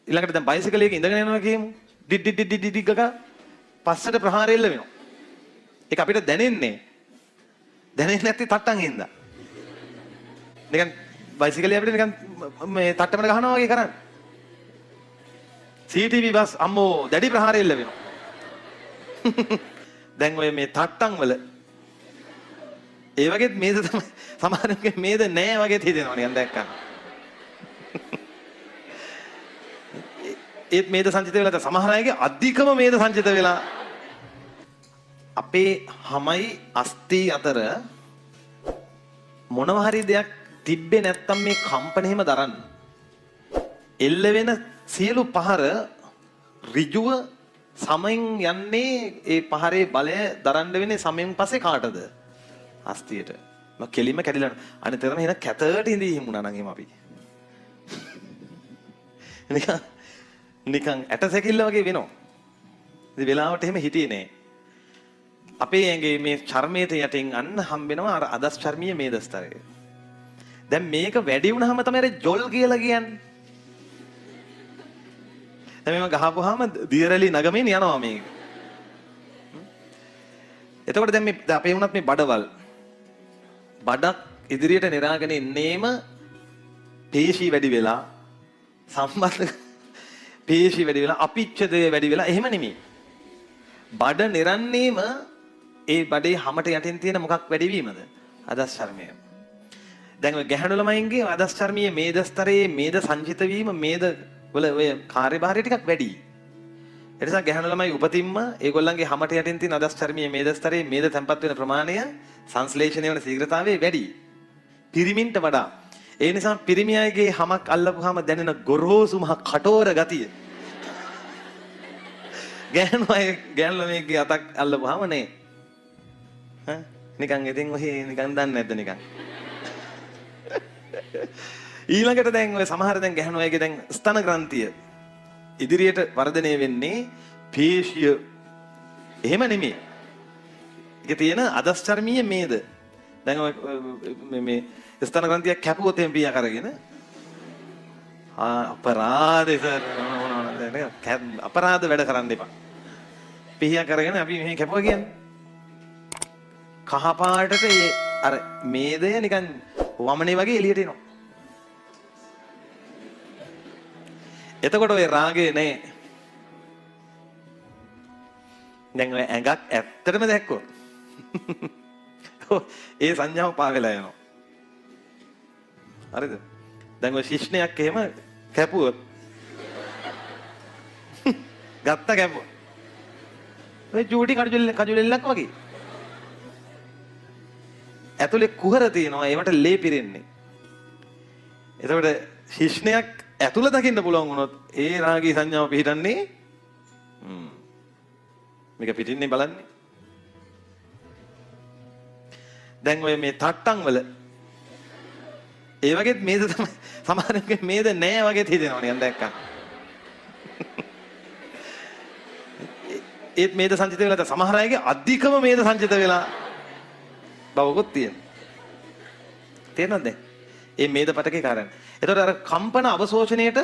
ඊළඟට දැන් බයිසිකල් එකේ ඉඳගෙන යනවා කියමු. ඩිඩ් ඩිඩ් ඩිඩ් ඩිඩ් ගග පස්සට ප්‍රහාරය එල්ල වෙනවා. ඒක අපිට දැනෙන්නේ නැති තට්ටන් හින්දා. නිකන් බයිසිකලේ අපිට නිකන් මේ තට්ටමන ගහනවා වගේ කරන්නේ. CCTV බස් අම්මෝ දැඩි ප්‍රහාරය එල්ල වෙනවා. දැන් ඔය මේ තට්ටන් වල ඒ වගේත් මේද තමයි සමහරවිට මේද නෑ වගේ හිතෙනවා නිකන් දැක්කම. ඒත් මේද සංචිත වෙලා තමයි සමහර අයගේ අධිකම මේද සංචිත වෙලා අපේ හැමයි අස්ති අතර මොනවා හරි දෙයක් තිබ්බේ නැත්තම් මේ කම්පණයෙම දරන්න. එල්ල වෙන සියලු පහර ඍජුව සමෙන් යන්නේ ඒ පහරේ බලය දරන්න වෙන්නේ සමෙන් පස්සේ කාටද? අස්තියට. මම කෙලිම කැඩිලා අනිතරම එන කැතට ඉඳී හිමුණා නම් එහෙම අපි. නිකන් ඇටසැකිල්ල වගේ වෙනවා. ඉතින් වෙලාවට එහෙම හිටියේ නෑ. අපේ ඇඟේ මේ චර්මයට යටින් අන්න හම්බෙනවා අර අදස් චර්මීය මේදස්තරය. දැන් මේක වැඩි වුණාම තමයි අර ජොල් කියලා කියන්නේ. දැන් මේව ගහපුවාම දියරලි නගමින් යනවා මේක. එතකොට දැන් මේ අපේ වුණත් මේ බඩවල් බඩක් ඉදිරියට නිරාගෙන ඉන්නේම පේශී වැඩි වෙලා සම්බන්ධ පේශී වැඩි වෙලා අපිච්ඡදය වැඩි වෙලා එහෙම නෙමෙයි. බඩ නිරන්නේම ඒ බඩේ හැමට යටින් තියෙන මොකක් වැඩි වීමද? අදස් චර්මය. දැන් ඔය ගැහණු ළමයින්ගේ අදස් චර්මීය මේදස්තරයේ මේද සංචිත වීම මේද වල ඔය කාර්යභාරය ටිකක් වැඩි. ඒ නිසා ගැහණු ළමයි උපතින්ම ඒගොල්ලන්ගේ හැමට යටින් තියෙන අදස් චර්මීය මේදස්තරයේ මේද තැම්පත් වෙන ප්‍රමාණය සංශ්ලේෂණය වෙන ශීඝ්‍රතාවය වැඩි. පිරිමින්ට වඩා. ඒ නිසා පිරිමි අයගේ හැමක් අල්ලපුවාම දැනෙන ගොරෝසු මහ කටෝර ගතිය. ගැහණු ළමයිගේ අතක් අල්ලපුවාම නේ. නිකන් ඉතින් ඔහේ නිකන් දන්නේ නැද්ද නිකන්. ඊළඟට දැන් ඔය සමහර දැන් ගැහණු අයගේ දැන් ස්තන ග්‍රන්ථිය ඉදිරියට වර්ධනය වෙන්නේ පේශිය එහෙම නෙමෙයි. ඒක තියෙන අදස් චර්මීය මේද. දැන් ඔය මේ ස්තන ග්‍රන්ථිය කැපුවොත් එම් පියා කරගෙන අපරාධ සර් අපරාධ වැඩ කරන්න එපා. පියා කරගෙන අපි මෙහෙ කැපුවා කියන්නේ. කහ පාටට අර මේදය නිකන් වමනේ වගේ එළියට එනවා. එතකොට ඔය රාගේ නේ. දැන් ඔය ඇඟක් ඇත්තටම දැක්කොත් ඒ සංඥාව පා වෙලා යනවා. හරිද? දැන් ඔය ශිෂ්ණයක් එහෙම කැපුවොත් ගත්ත කැපුවා. ඔය චූටි කජුලෙල්ලක් වගේ. ඇතුලේ කුහර තියෙනවා ඒවට ලේ පිරෙන්නේ. එතකොට ශිෂ්ණයක් ඇතුළ දකින්න පුළුවන් වුණොත් ඒ රාගී සංඥාව පිහිටන්නේ මේක පිටින්නේ බලන්නේ. දැන් ඔය මේ තට්ටන් වල ඒ වගේත් මේද තමයි සමහරවිට මේද නෑ වගේ හිතෙනවා නිකන් දැක්කම. ඒත් මේද සංචිත වෙලා සමහර අයගේ අධිකම මේද සංචිත වෙලා බවකුත් තියෙනවා. තේරෙනවද? ඒ මේද පටකේ කාරණා. එතකොට අර කම්පන අවශෝෂණයට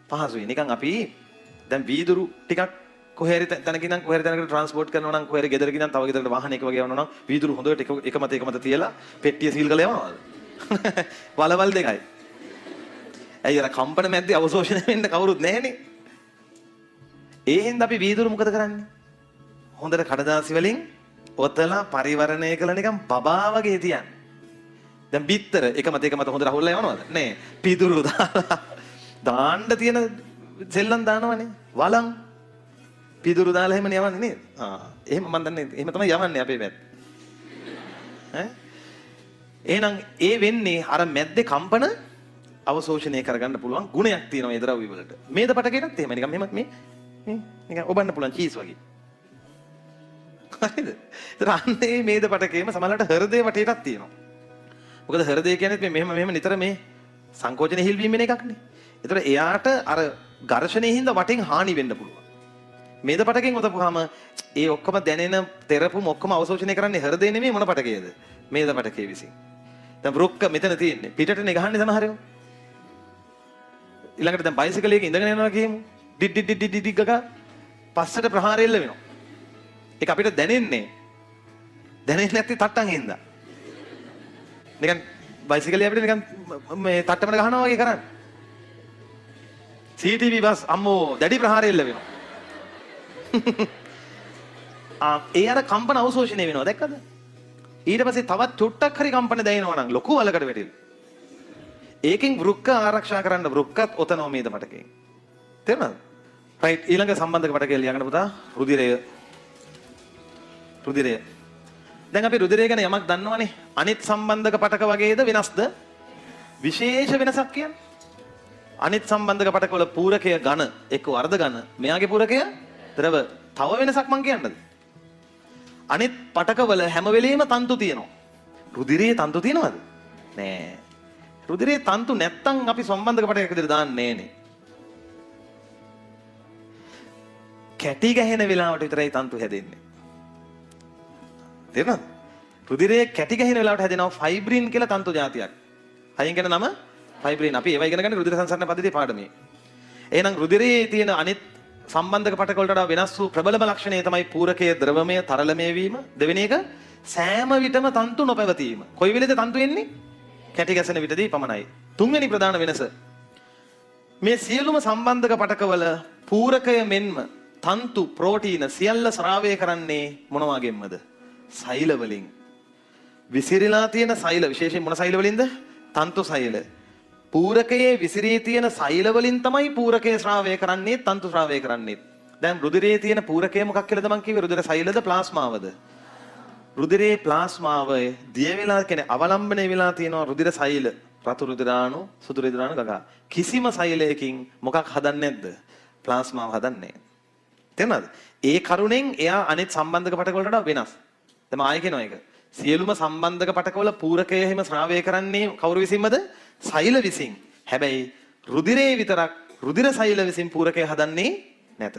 පහසුයි. නිකන් අපි දැන් වීදුරු ටිකක් කොහේරි තැනකින් නම් කොහේරි තැනකට ට්‍රාන්ස්පෝර්ට් කරනවා නම් කොහේරි ගෙදරකින් නම් තව ගෙදරකට වාහනයක වගේ යනවා නම් වීදුරු හොඳට එක මත තියලා පෙට්ටිය සීල් කරලා යවනවාද? වලවල් දෙකයි. ඇයි අර කම්පන මැද්දේ අවශෝෂණය වෙන්න කවුරුත් නැහනේ. ඒ හින්දා අපි වීදුරු මොකද කරන්නේ? හොඳට කඩදාසි වලින් ඔතලා පරිවරණය කළ නිකන් බබා වගේ තියන්නේ. දැන් බිත්තර එක මත හොඳට අහුල්ලා යවනවද? නෑ. පිදුරු දාන්න තියෙන සෙල්ලම් දානවනේ. වලම් පිදුරු දාලා එහෙමනේ යවන්නේ නේද? එහෙම මන් දන්නේ එහෙම තමයි යවන්නේ අපේ පැත්ත. එහෙනම් ඒ වෙන්නේ අර මැද්දේ කම්පන අවශෝෂණය කරගන්න පුළුවන් ගුණයක් තියෙනවා ඒ ද්‍රව්‍ය වලට. මේද පටකේටත් එහෙම නිකන් මෙහෙම මේ නිකන් ඔබන්න පුළුවන් චීස් වගේ. හරිද? ඒතර අන්නේ මේද පටකේම සමහරවිට හෘදේ වටේටත් තියෙනවා. මොකද හෘදය කියන්නේ මෙහෙම නිතර මේ සංකෝචනය හිල්වීම වෙන එකක්නේ. ඒතර එයාට අර ඝර්ෂණයේ හින්දා වටෙන් හානි වෙන්න පුළුවන්. මේද පටකෙන් ඔතපුවාම ඒ ඔක්කොම දැනෙන තෙරපුම ඔක්කොම අවශෝෂණය කරන්නේ හෘදේ නෙමෙයි මොන පටකේද? මේද පටකේ විසින්. දැන් වෘක්ක මෙතන තියෙන්නේ. පිටටනේ ගහන්නේ සමහරව. ඊළඟට දැන් බයිසිකලයක ඉඳගෙන යනවා කියමු. ඩිඩ් ඩිඩ් ඩිඩ් ඩිඩ් ගග පස්සට ප්‍රහාරය එල්ල වෙනවා. ඒක අපිට දැනෙන්නේ නැති තට්ටන් හින්දා. නිකන් බයිසිකලේ අපිට නිකන් මේ තට්ටමන ගහනවා වගේ කරන්නේ. CCTV බස් අම්මෝ දැඩි ප්‍රහාරය එල්ල වෙනවා. ඒ අර කම්පන අවශෝෂණය වෙනවා දැක්කද? ඊට පස්සේ තවත් චුට්ටක් හරි කම්පන දැනෙනවා නම් ලොකු වලකට වැටිලා. ඒකෙන් වෘක්ක ආරක්ෂා කරන්න වෘක්කත් ඔතනවා මේද මටකෙන්. තේරුණාද? රයිට් ඊළඟ සම්බන්ධක පටකේ ලියන්න පුතා රුධිරය. දැන් අපි රුධිරය ගැන යමක් දන්නවනේ. අනිත් සම්බන්ධක පටක වගේද වෙනස්ද? විශේෂ වෙනසක් කියන්නේ. අනිත් සම්බන්ධක පටකවල පූරකය ඝන එක්ක වර්ධ ඝන. මෙයාගේ පූරකය ද්‍රව. තව වෙනසක් මං කියන්නද? අනිත් පටකවල හැම වෙලෙම තන්තු තියෙනවා. රුධිරයේ තන්තු තියෙනවද? නෑ. රුධිරයේ තන්තු නැත්තම් අපි සම්බන්ධක පටකයක විදිහට දාන්නේ නෑනේ. කැටි ගැහෙන වෙලාවට විතරයි තන්තු හැදෙන්නේ. තේරෙනවද? රුධිරයේ කැටි ගැහෙන වෙලාවට හැදෙනවා ෆයිබ්‍රින් කියලා තන්තු జాතියක්. හයින් කියන නම ෆයිබ්‍රින්. අපි ඒවා ඉගෙන ගන්න රුධිර සංසරණ පද්ධතියේ පාඩමේ. එහෙනම් රුධිරයේ තියෙන අනිත් සම්බන්ධක පටක වලට වඩා වෙනස් වූ ප්‍රබලම ලක්ෂණය තමයි පූරකයේ ද්‍රවමය තරලමය වීම. දෙවෙනි එක සෑම විටම තන්තු නොපැවතීම. කොයි වෙලේද තන්තු එන්නේ? කැටි ගැසෙන විටදී පමණයි. තුන්වෙනි ප්‍රධාන වෙනස මේ සියලුම සම්බන්ධක පටකවල පූරකය මෙන්ම තන්තු ප්‍රෝටීන සියල්ල ස්‍රාවය කරන්නේ මොන වගේමද? සෛල වලින්. විසිරීලා තියෙන සෛල විශේෂයෙන් මොන සෛල වලින්ද? තන්තු සෛල. පූරකයේ විසිරී තියෙන සෛල වලින් තමයි පූරකය ස්‍රාවය කරන්නේ තන්තු ස්‍රාවය කරන්නේ. දැන් රුධිරයේ තියෙන පූරකය මොකක් කියලාද මං කිව්වේ? රුධිර සෛලද ප්ලාස්මාවද? රුධිරයේ ප්ලාස්මාවේ දිය වෙලා කියන්නේ අවලම්බනය වෙලා තියෙනවා රුධිර සෛල. රතු රුධිරාණු, සුදු රුධිරාණු ගගා. කිසිම සෛලයකින් මොකක් හදන්නේ නැද්ද? ප්ලාස්මාව හදන්නේ. තේරෙනවද? ඒ කරුණෙන් එයා අනිත් සම්බන්ධක පටක වලට වඩා වෙනස්. දැන් ආයෙ කියනවා ඒක. සියලුම සම්බන්ධක පටකවල පූරකය එහෙම ස්‍රාවය කරන්නේ කවුරු විසින්මද? සෛල විසින්. හැබැයි රුධිරේ විතරක් රුධිර සෛල විසින් පූරකය හදන්නේ නැත.